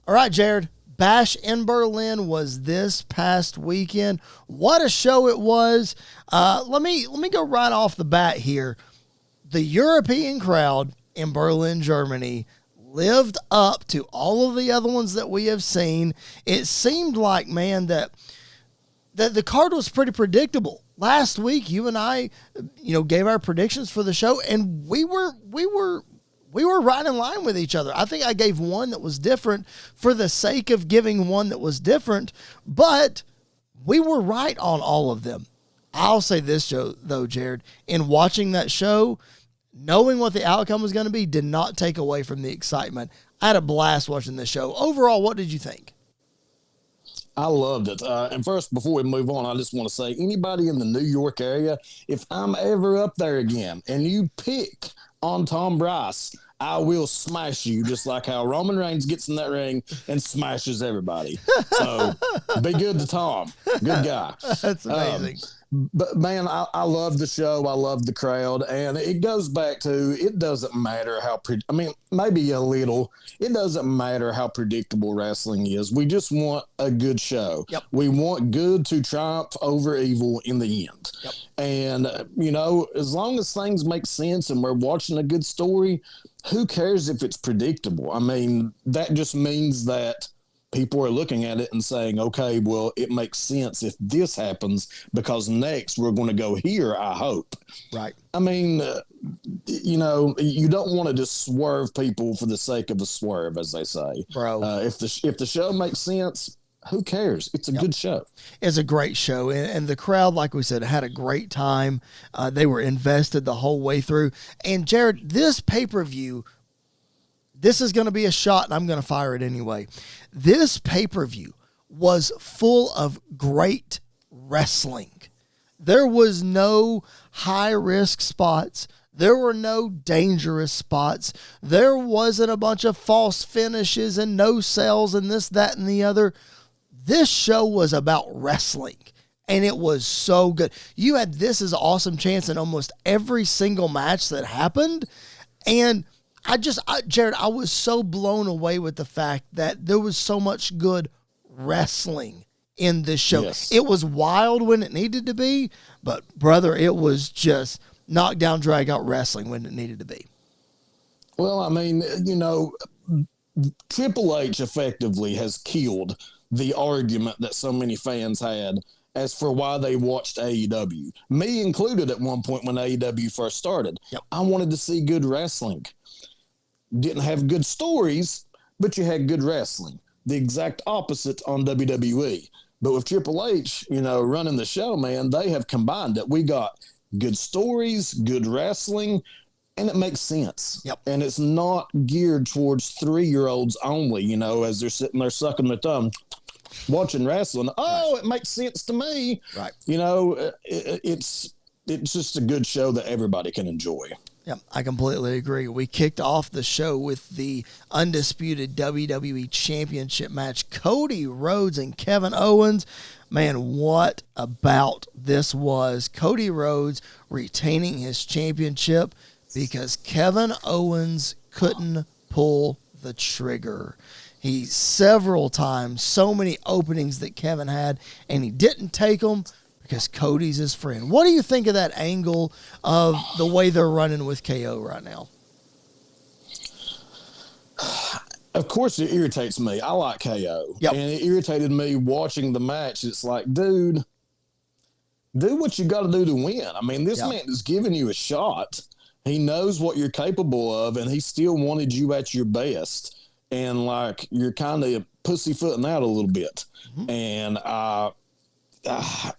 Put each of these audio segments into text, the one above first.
All right, Jared. Bash in Berlin was this past weekend. What a show it was. Let me go right off the bat here. The European crowd in Berlin, Germany lived up to all of the other ones that we have seen. It seemed like, man, that the card was pretty predictable. Last week, you and I, gave our predictions for the show, and we were right in line with each other. I think I gave one that was different for the sake of giving one that was different, but we were right on all of them. I'll say this, though, Jared, in watching that show, knowing what the outcome was going to be did not take away from the excitement. I had a blast watching this show. Overall, what did you think? I loved it. And first, before we move on, I just want to say, anybody in the New York area, if I'm ever up there again and you pick on Tom Bryce, I will smash you, just like how Roman Reigns gets in that ring and smashes everybody. So be good to Tom. Good guy. That's amazing. But, man, I love the show. I love the crowd. And it goes back to, it doesn't matter how, maybe a little. It doesn't matter how predictable wrestling is. We just want a good show. Yep. We want good to triumph over evil in the end. Yep. And, as long as things make sense and we're watching a good story, who cares if it's predictable? I mean, that just means that people are looking at it and saying, okay, well, it makes sense if this happens because next we're going to go here, I hope. Right. I mean, you don't want to just swerve people for the sake of a swerve, as they say. Bro. If the show makes sense, who cares? It's a good show. It's a great show. And the crowd, like we said, had a great time. They were invested the whole way through. And, Jared, this pay-per-view, this is going to be a shot, and I'm going to fire it anyway. This pay-per-view was full of great wrestling. There was no high-risk spots. There were no dangerous spots. There wasn't a bunch of false finishes and no sells and this, that, and the other. This show was about wrestling, and it was so good. You had This Is Awesome chance in almost every single match that happened, and Jared, I was so blown away with the fact that there was so much good wrestling in this show. Yes. It was wild when it needed to be, but, brother, it was just knockdown, drag-out wrestling when it needed to be. Well, I mean, Triple H effectively has killed the argument that so many fans had as for why they watched AEW. Me included at one point when AEW first started. Yep. I wanted to see good wrestling. Didn't have good stories, but you had good wrestling. The exact opposite on WWE. But with Triple H, running the show, man, they have combined it. We got good stories, good wrestling, and it makes sense. Yep. And it's not geared towards 3-year-olds only, as they're sitting there sucking their thumb, watching wrestling. Oh, right. It makes sense to me. Right. It's just a good show that everybody can enjoy. Yeah, I completely agree. We kicked off the show with the undisputed WWE Championship match, Cody Rhodes and Kevin Owens. Man, what about this was? Cody Rhodes retaining his championship because Kevin Owens couldn't pull the trigger. He several times, so many openings that Kevin had, and he didn't take them because Cody's his friend. What do you think of that angle of the way they're running with KO right now? Of course, it irritates me. I like KO. Yep. And it irritated me watching the match. It's like, dude, do what you got to do to win. I mean, this man is giving you a shot. He knows what you're capable of, and he still wanted you at your best. And, you're kind of pussyfooting out a little bit. Mm-hmm. And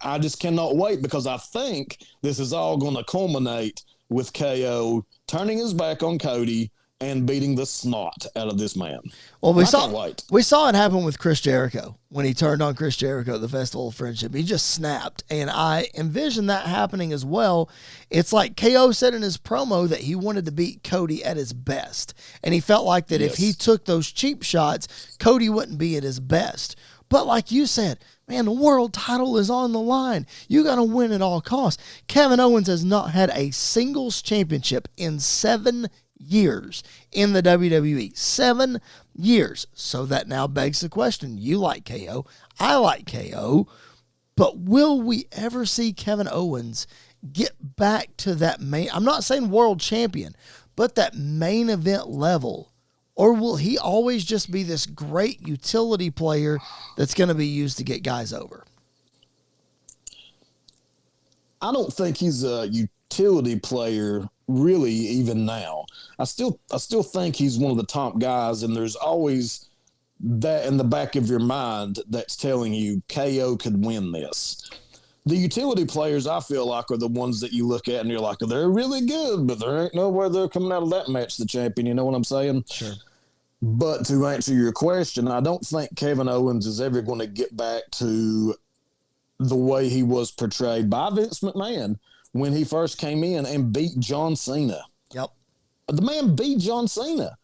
I just cannot wait because I think this is all going to culminate with KO turning his back on Cody and beating the snot out of this man. Well, we saw it happen with Chris Jericho when he turned on Chris Jericho at the Festival of Friendship. He just snapped, and I envision that happening as well. It's like KO said in his promo that he wanted to beat Cody at his best, and he felt like that if he took those cheap shots, Cody wouldn't be at his best. But like you said, man, the world title is on the line. You got to win at all costs. Kevin Owens has not had a singles championship in 7 years in the WWE. 7 years. So that now begs the question. You like KO. I like KO. But will we ever see Kevin Owens get back to that main, I'm not saying world champion, but that main event level? Or will he always just be this great utility player that's going to be used to get guys over? I don't think he's a utility player really even now. I still think he's one of the top guys, and there's always that in the back of your mind that's telling you KO could win this. The utility players, I feel like, are the ones that you look at and you're like, they're really good, but there ain't nowhere they're coming out of that match the champion. You know what I'm saying? Sure. But to answer your question, I don't think Kevin Owens is ever going to get back to the way he was portrayed by Vince McMahon when he first came in and beat John Cena. Yep. The man beat John Cena.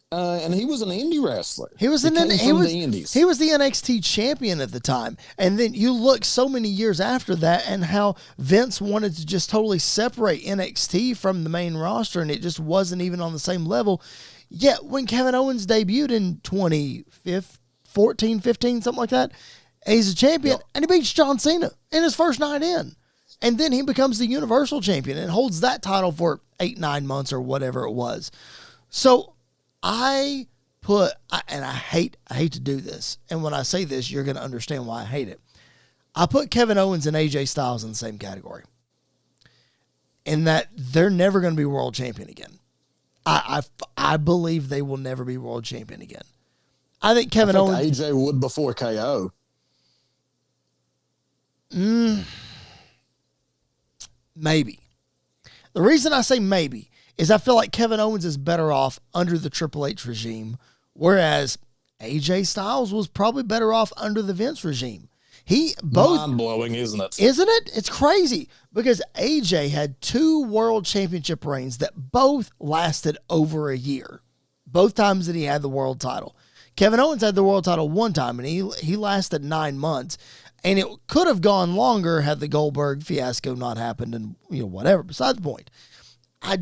And he was an indie wrestler. He was the Indies. He was the NXT champion at the time. And then you look so many years after that and how Vince wanted to just totally separate NXT from the main roster, and it just wasn't even on the same level. Yet when Kevin Owens debuted in 2014, 15, something like that, he's a champion, and he beats John Cena in his first night in. And then he becomes the Universal Champion and holds that title for 8-9 months or whatever it was. So I hate to do this, and when I say this, you're going to understand why I hate it. I put Kevin Owens and AJ Styles in the same category, in that they're never going to be world champion again. I believe they will never be world champion again. I think Kevin Owens... AJ would before KO. Maybe. The reason I say maybe is I feel like Kevin Owens is better off under the Triple H regime, whereas AJ Styles was probably better off under the Vince regime. Mind-blowing, isn't it? Isn't it? It's crazy because AJ had 2 world championship reigns that both lasted over a year. Both times that he had the world title. Kevin Owens had the world title one time, and he lasted 9 months. And it could have gone longer had the Goldberg fiasco not happened, and whatever. Besides the point. I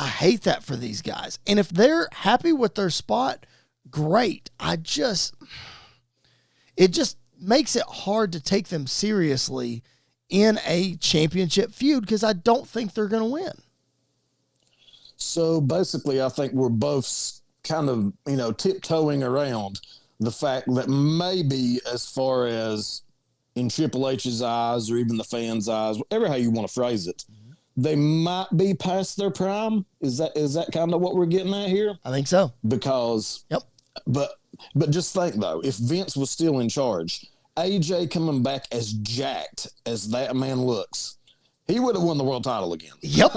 hate that for these guys. And if they're happy with their spot, great. It just makes it hard to take them seriously in a championship feud because I don't think they're going to win. So basically, I think we're both kind of, tiptoeing around the fact that maybe as far as in Triple H's eyes or even the fans' eyes, whatever how you want to phrase it, they might be past their prime. Is that kind of what we're getting at here? I think so. Because, yep. But just think though, if Vince was still in charge, AJ coming back as jacked as that man looks, he would have won the world title again. Yep.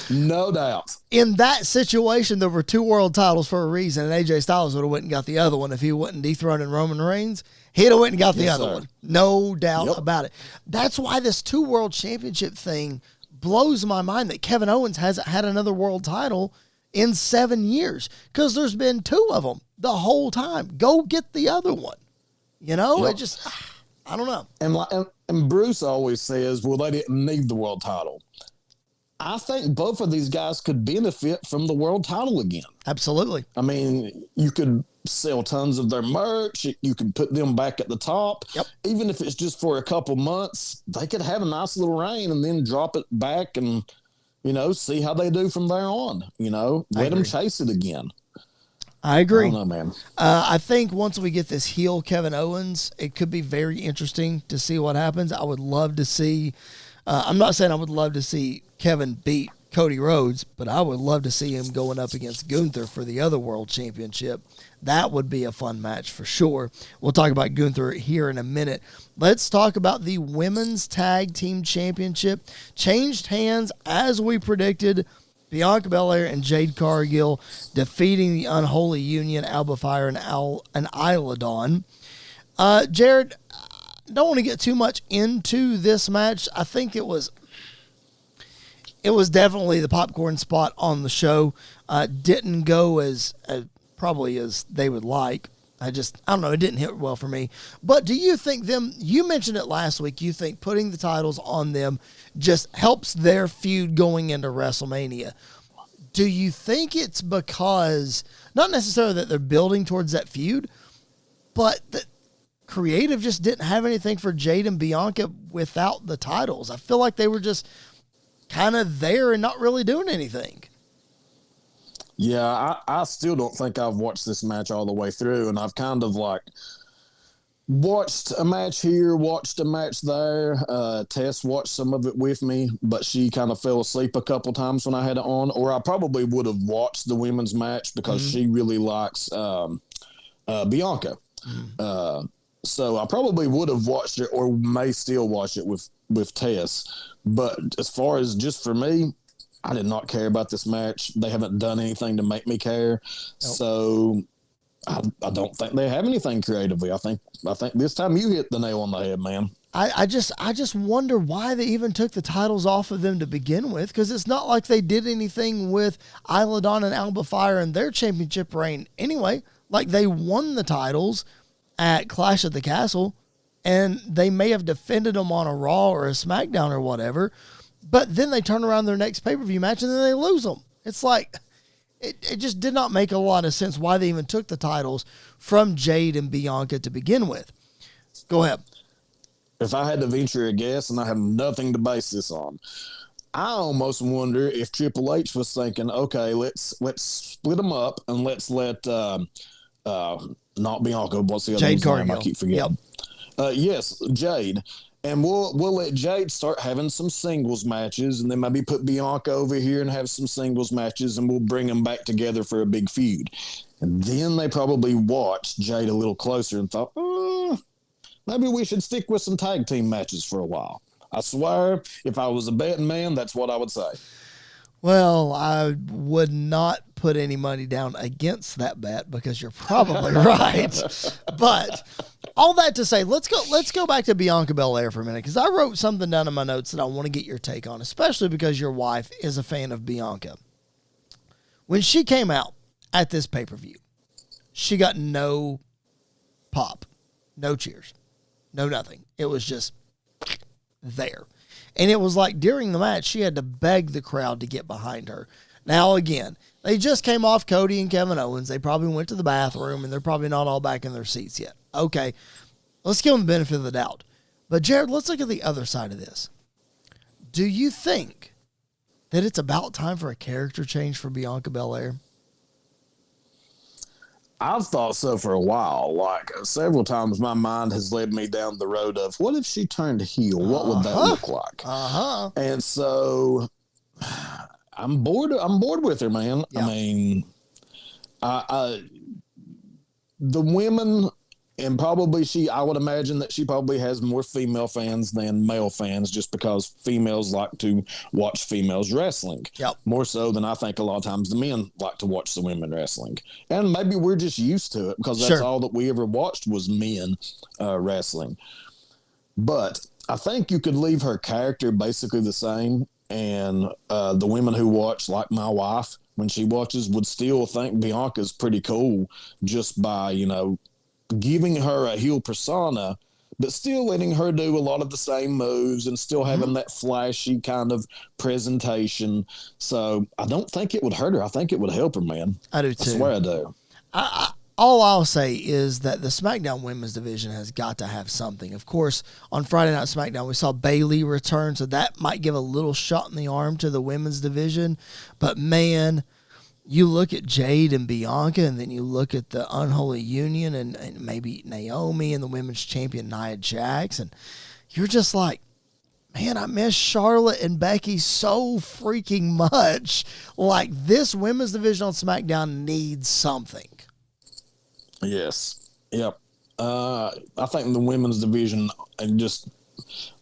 No doubt. In that situation, there were 2 world titles for a reason, and AJ Styles would have went and got the other one if he wasn't dethroning Roman Reigns. He'd have went and got the other one. No doubt about it. That's why this 2 world championship thing blows my mind that Kevin Owens hasn't had another world title in 7 years because there's been 2 of them the whole time. Go get the other one. It just... I don't know. And Bruce always says, well, they didn't need the world title. I think both of these guys could benefit from the world title again. Absolutely. I mean, you could sell tons of their merch. You could put them back at the top. Yep. Even if it's just for a couple months, they could have a nice little reign and then drop it back and, see how they do from there on. Let them chase it again. I agree. I don't know, man. I think once we get this heel Kevin Owens, it could be very interesting to see what happens. I would love to see, I'm not saying I would love to see Kevin beat Cody Rhodes, but I would love to see him going up against Gunther for the other world championship. That would be a fun match for sure. We'll talk about Gunther here in a minute. Let's talk about the women's tag team championship. Changed hands as we predicted. Bianca Belair and Jade Cargill defeating the Unholy Union, Alba Fire and Isla Dawn. Jared, don't want to get too much into this match. I think it was definitely the popcorn spot on the show. Didn't go as probably as they would like. I don't know. It didn't hit well for me. But do you think you mentioned it last week, you think putting the titles on them just helps their feud going into WrestleMania. Do you think it's because, not necessarily that they're building towards that feud, but that creative just didn't have anything for Jade and Bianca without the titles? I feel like they were just kind of there and not really doing anything. Yeah, I still don't think I've watched this match all the way through, and I've kind of like watched a match here, watched a match there. Tess watched some of it with me, but she kind of fell asleep a couple times when I had it on, or I probably would have watched the women's match because she really likes Bianca. So I probably would have watched it or may still watch it with Tess. But as far as just for me, I did not care about this match. They haven't done anything to make me care. Nope. So I don't think they have anything creatively. I think this time you hit the nail on the head, man. I just wonder why they even took the titles off of them to begin with, because it's not like they did anything with Isla Dawn and Alba Fire in their championship reign anyway. Like, they won the titles at Clash at the Castle, and they may have defended them on a Raw or a SmackDown or whatever, but then they turn around their next pay-per-view match and then they lose them. It's like, it just did not make a lot of sense why they even took the titles from Jade and Bianca to begin with. Go ahead. If I had to venture a guess, and I have nothing to base this on, I almost wonder if Triple H was thinking, okay, let's split them up and let's let not Bianca, what's the other Jade name? I keep forgetting. Yep. Yes, Jade. And we'll let Jade start having some singles matches, and then maybe put Bianca over here and have some singles matches, and we'll bring them back together for a big feud. And then they probably watched Jade a little closer and thought, maybe we should stick with some tag team matches for a while. I swear, if I was a betting man, that's what I would say. Well, I would not put any money down against that bet because you're probably right. But all that to say, let's go back to Bianca Belair for a minute, because I wrote something down in my notes that I want to get your take on, especially because your wife is a fan of Bianca. When she came out at this pay-per-view, she got no pop, no cheers, no nothing. It was just there. And it was like during the match, she had to beg the crowd to get behind her. Now, again, they just came off Cody and Kevin Owens. They probably went to the bathroom, and they're probably not all back in their seats yet. Okay, let's give them the benefit of the doubt. But, Jared, let's look at the other side of this. Do you think that it's about time for a character change for Bianca Belair? I've thought so for a while. Like, several times my mind has led me down the road of, what if she turned heel? What would that look like? And so I'm bored with her, man. Yeah. I mean, the women, and probably I would imagine that she probably has more female fans than male fans, just because females like to watch females wrestling. Yep. More so than I think a lot of times the men like to watch the women wrestling. And maybe we're just used to it because that's all that we ever watched was men wrestling. But I think you could leave her character basically the same, and the women who watch, like my wife, when she watches, would still think Bianca's pretty cool just by, giving her a heel persona, but still letting her do a lot of the same moves and still having that flashy kind of presentation. So I don't think it would hurt her. I think it would help her, man. I do too. I swear I do. All I'll say is that the SmackDown women's division has got to have something. Of course, on Friday Night SmackDown, we saw Bayley return, so that might give a little shot in the arm to the women's division. But, man, you look at Jade and Bianca, and then you look at the Unholy Union and maybe Naomi and the women's champion Nia Jax, and you're just like, man, I miss Charlotte and Becky so freaking much. Like, this women's division on SmackDown needs something. Yes. Yep. I think the women's division, just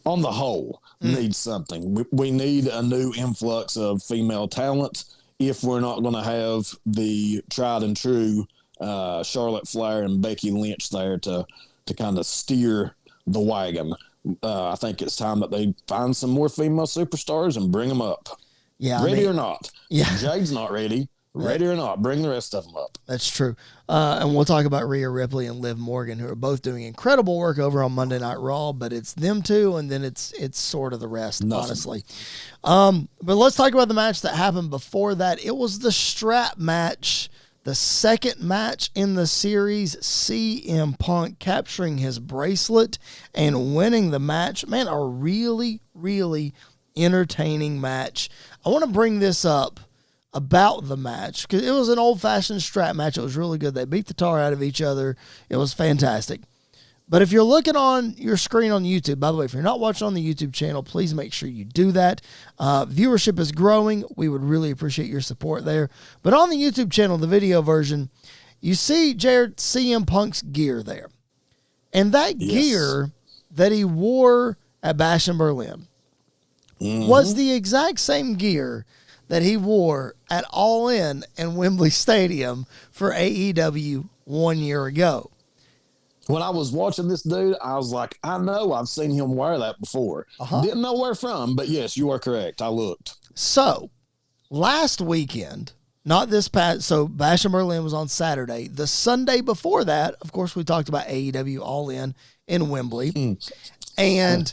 on the whole, needs something. We need a new influx of female talent if we're not going to have the tried and true Charlotte Flair and Becky Lynch there to kind of steer the wagon. I think it's time that they find some more female superstars and bring them up. Yeah, ready or not. Yeah. Jade's not ready. Ready or not, bring the rest of them up. That's true. And we'll talk about Rhea Ripley and Liv Morgan, who are both doing incredible work over on Monday Night Raw, but it's them two, and then it's sort of the rest, honestly. But let's talk about the match that happened before that. It was the strap match, the second match in the series, CM Punk capturing his bracelet and winning the match. Man, a really, really entertaining match. I want to bring this up about the match because it was an old-fashioned strap match. It was really good. They beat the tar out of each other. It was fantastic. But if you're looking on your screen on YouTube, by the way, if you're not watching on the YouTube channel, please make sure you do that. Viewership is growing. We would really appreciate your support there. But on the YouTube channel, the video version, you see Jared CM Punk's gear there. And that gear that he wore at Bash in Berlin was the exact same gear that he wore at All In and Wembley Stadium for AEW 1 year ago. When I was watching this dude, I was like, I know I've seen him wear that before. Didn't know where from, but yes, you are correct. I looked. So, last weekend, not this past, so Bash in Berlin was on Saturday. The Sunday before that, of course, we talked about AEW All In Wembley. And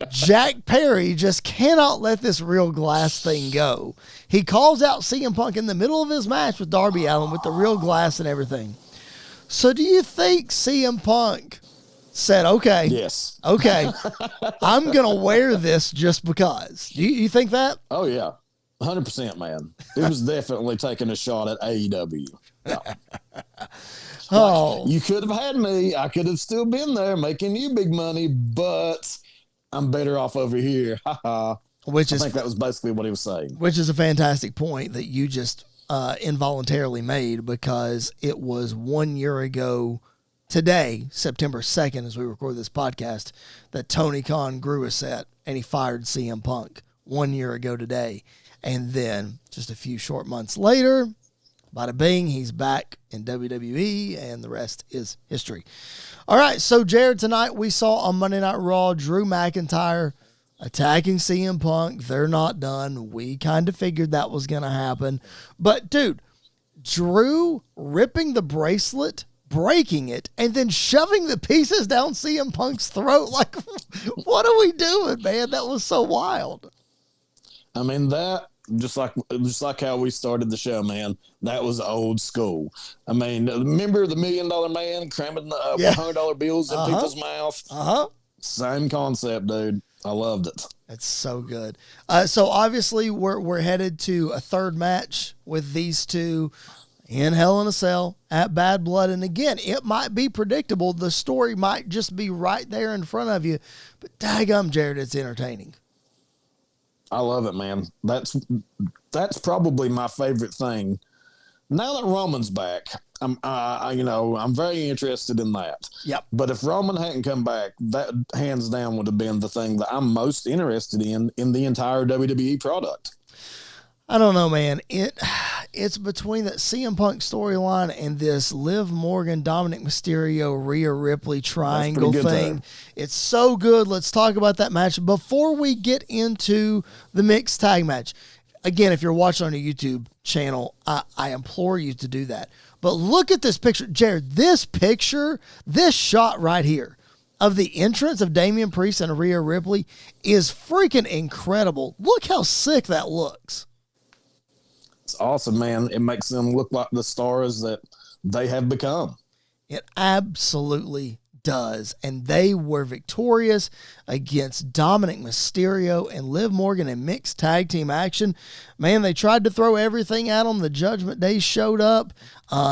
Jack Perry just cannot let this real glass thing go. He calls out CM Punk in the middle of his match with Darby Allin with the real glass and everything. So do you think CM Punk said, okay, I'm going to wear this just because? Do you think that? Oh, yeah. 100%, man. It was definitely taking a shot at AEW. Yeah. Oh, you could have had me. I could have still been there making you big money, but I'm better off over here. I think that was basically what he was saying. Which is a fantastic point that you just involuntarily made, because it was 1 year ago today, September 2nd, as we record this podcast, that Tony Khan grew a set and he fired CM Punk 1 year ago today. And then just a few short months later, bada bing, he's back in WWE, and the rest is history. All right, so Jared, tonight we saw on Monday Night Raw Drew McIntyre attacking CM Punk. They're not done. We kind of figured that was going to happen. But, dude, Drew ripping the bracelet, breaking it, and then shoving the pieces down CM Punk's throat. Like, what are we doing, man? That was so wild. I mean, that, just like how we started the show, man, that was old school. I mean, remember the $1 Million Man cramming $100 bills in people's mouth? Same concept, dude. I loved it. That's so good. So obviously we're headed to a third match with these two in Hell in a Cell at Bad Blood. And again, it might be predictable. The story might just be right there in front of you, but daggum, Jared, it's entertaining. I love it, man. That's probably my favorite thing. Now that Roman's back, I'm very interested in that. Yep. But if Roman hadn't come back, that hands down would have been the thing that I'm most interested in the entire WWE product. I don't know, man. It's between that CM Punk storyline and this Liv Morgan, Dominic Mysterio, Rhea Ripley triangle thing. There. It's so good. Let's talk about that match before we get into the mixed tag match. Again, if you're watching on a YouTube channel, I implore you to do that. But look at this picture. Jared, this shot right here of the entrance of Damian Priest and Rhea Ripley is freaking incredible. Look how sick that looks. It's awesome, man. It makes them look like the stars that they have become. It absolutely does. And they were victorious against Dominic Mysterio and Liv Morgan in mixed tag team action. Man, they tried to throw everything at them. The Judgment Day showed up.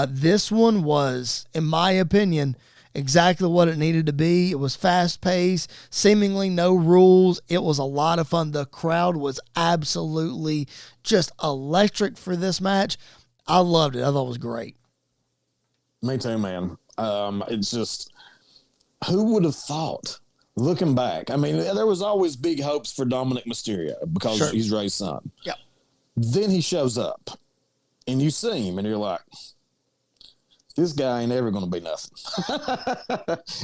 This one was, in my opinion, exactly what it needed to be. It was fast-paced, seemingly no rules. It was a lot of fun. The crowd was absolutely just electric for this match. I loved it. I thought it was great. Me too, man. It's just, who would have thought, looking back? I mean, there was always big hopes for Dominic Mysterio because he's Ray's son. Yep. Then he shows up, and you see him, and you're like, this guy ain't ever going to be nothing.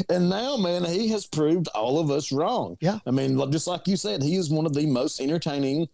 And now, man, he has proved all of us wrong. Yeah. I mean, just like you said, he is one of the most entertaining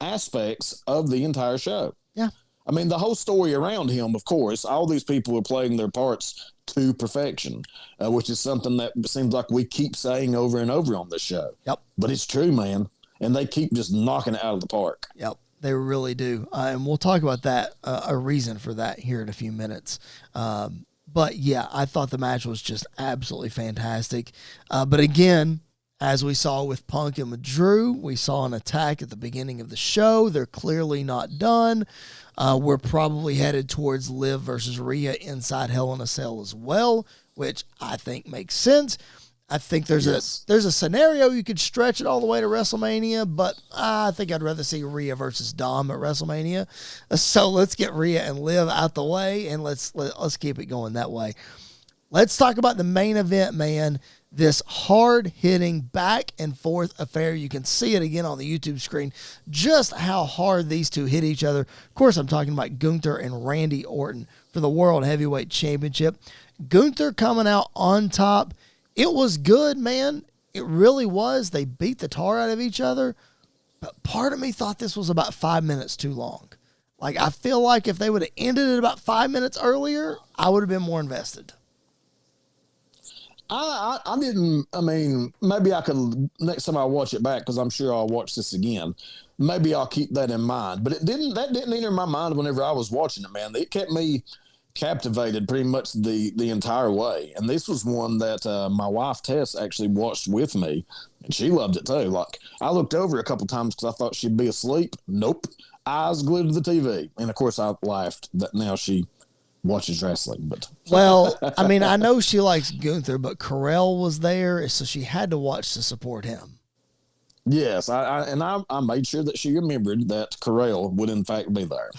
aspects of the entire show. Yeah. I mean, the whole story around him, of course, all these people are playing their parts to perfection, which is something that seems like we keep saying over and over on this show. Yep. But it's true, man. And they keep just knocking it out of the park. Yep. They really do. And we'll talk about that, a reason for that here in a few minutes. But yeah, I thought the match was just absolutely fantastic. But again, as we saw with Punk and with Drew, we saw an attack at the beginning of the show. They're clearly not done. We're probably headed towards Liv versus Rhea inside Hell in a Cell as well, which I think makes sense. I think there's a scenario you could stretch it all the way to WrestleMania, but I think I'd rather see Rhea versus Dom at WrestleMania. So let's get Rhea and Liv out the way, and let's keep it going that way. Let's talk about the main event, man. This hard-hitting back-and-forth affair. You can see it again on the YouTube screen, just how hard these two hit each other. Of course, I'm talking about Gunther and Randy Orton for the World Heavyweight Championship. Gunther coming out on top. It was good, man. It really was. They beat the tar out of each other. But part of me thought this was about 5 minutes too long. Like, I feel like if they would have ended it about 5 minutes earlier, I would have been more invested. I didn't, I mean, maybe I could, next time I watch it back, because I'm sure I'll watch this again, maybe I'll keep that in mind. But that didn't enter my mind whenever I was watching it, man. It kept me captivated pretty much the entire way. And this was one that my wife Tess actually watched with me, and she loved it too. Like, I looked over a couple times because I thought she'd be asleep. Nope. Eyes glued to the TV. And of course I laughed that now she watches wrestling. But well, I mean, I know she likes Gunther, but Carell was there, so she had to watch to support him. Yes, I made sure that she remembered that Carell would in fact be there.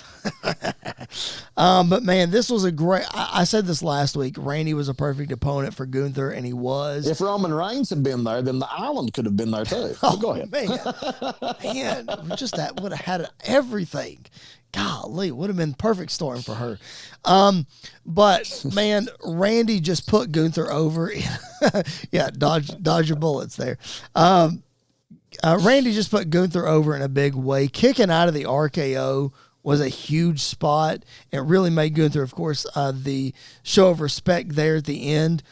But man, this was a great. I said this last week. Randy was a perfect opponent for Gunther, and he was. If Roman Reigns had been there, then the Island could have been there too. Oh, go ahead, man, just that would have had everything. Golly, would have been perfect storm for her. But man, Randy just put Gunther over. Yeah, dodge your bullets there. Randy just put Gunther over in a big way. Kicking out of the RKO was a huge spot. It really made Gunther, of course, the show of respect there at the end.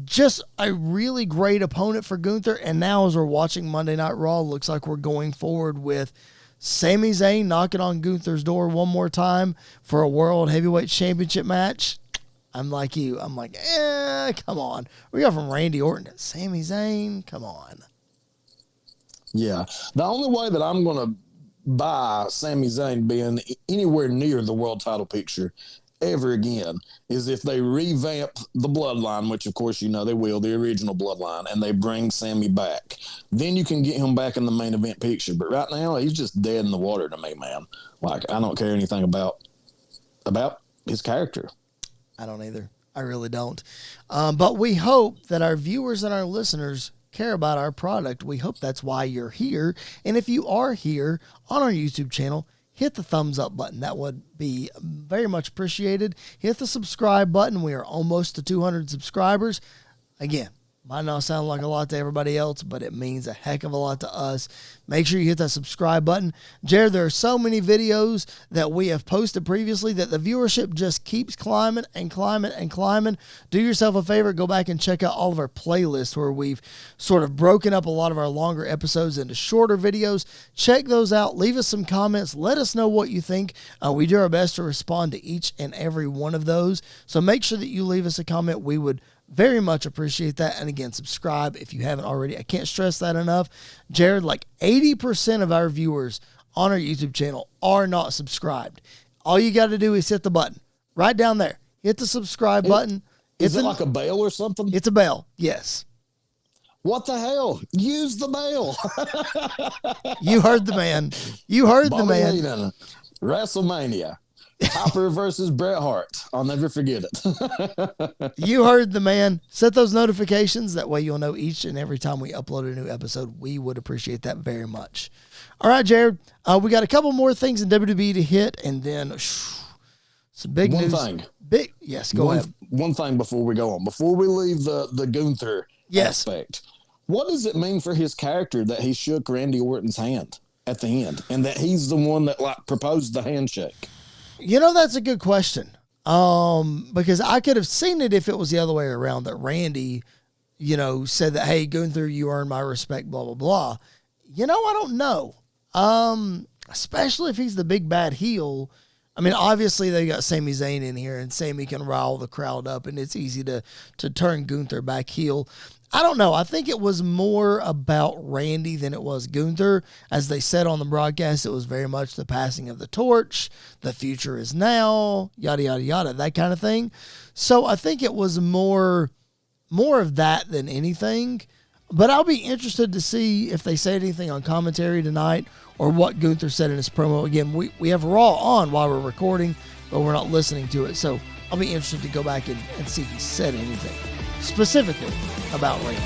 Just a really great opponent for Gunther. And now as we're watching Monday Night Raw, looks like we're going forward with Sami Zayn knocking on Gunther's door one more time for a World Heavyweight Championship match. I'm like you. I'm like, come on. We got from Randy Orton to Sami Zayn. Come on. Yeah. The only way that I'm going to buy Sami Zayn being anywhere near the world title picture ever again is if they revamp the bloodline, which of course you know they will, the original bloodline, and they bring Sami back. Then you can get him back in the main event picture. But right now, he's just dead in the water to me, man. Like, I don't care anything about his character. I don't either. I really don't. But we hope that our viewers and our listeners care about our product. We hope that's why you're here. And if you are here on our YouTube channel, hit the thumbs up button. That would be very much appreciated. Hit the subscribe button. We are almost to 200 subscribers. Again, might not sound like a lot to everybody else, but it means a heck of a lot to us. Make sure you hit that subscribe button. Jared, there are so many videos that we have posted previously that the viewership just keeps climbing and climbing and climbing. Do yourself a favor, go back and check out all of our playlists where we've sort of broken up a lot of our longer episodes into shorter videos. Check those out. Leave us some comments. Let us know what you think. We do our best to respond to each and every one of those. So make sure that you leave us a comment. We would very much appreciate that. And again, subscribe if you haven't already. I can't stress that enough. Jared, like 80% of our viewers on our YouTube channel are not subscribed. All you got to do is hit the button right down there. Hit the subscribe button. Is it like a bell or something? It's a bell. Yes. What the hell? Use the bell. You heard the man. You heard Bobby the man. Heenan, WrestleMania. Hopper versus Bret Hart. I'll never forget it. You heard the man. Set those notifications. That way you'll know each and every time we upload a new episode. We would appreciate that very much. All right, Jared. We got a couple more things in WWE to hit, and then some big news. One thing. Yes, go ahead. One thing before we go on. Before we leave the Gunther aspect, what does it mean for his character that he shook Randy Orton's hand at the end and that he's the one that like proposed the handshake? That's a good question. Because I could have seen it if it was the other way around, that Randy, said that, hey, Gunther, you earned my respect, blah, blah, blah. I don't know. Especially if he's the big bad heel. I mean, obviously they got Sami Zayn in here, and Sami can rile the crowd up, and it's easy to turn Gunther back heel. I don't know. I think it was more about Randy than it was Gunther. As they said on the broadcast, it was very much the passing of the torch. The future is now, yada, yada, yada, that kind of thing. So I think it was more of that than anything. But I'll be interested to see if they say anything on commentary tonight or what Gunther said in his promo. Again, we have Raw on while we're recording, but we're not listening to it. So I'll be interested to go back and see if he said anything specifically about Randy.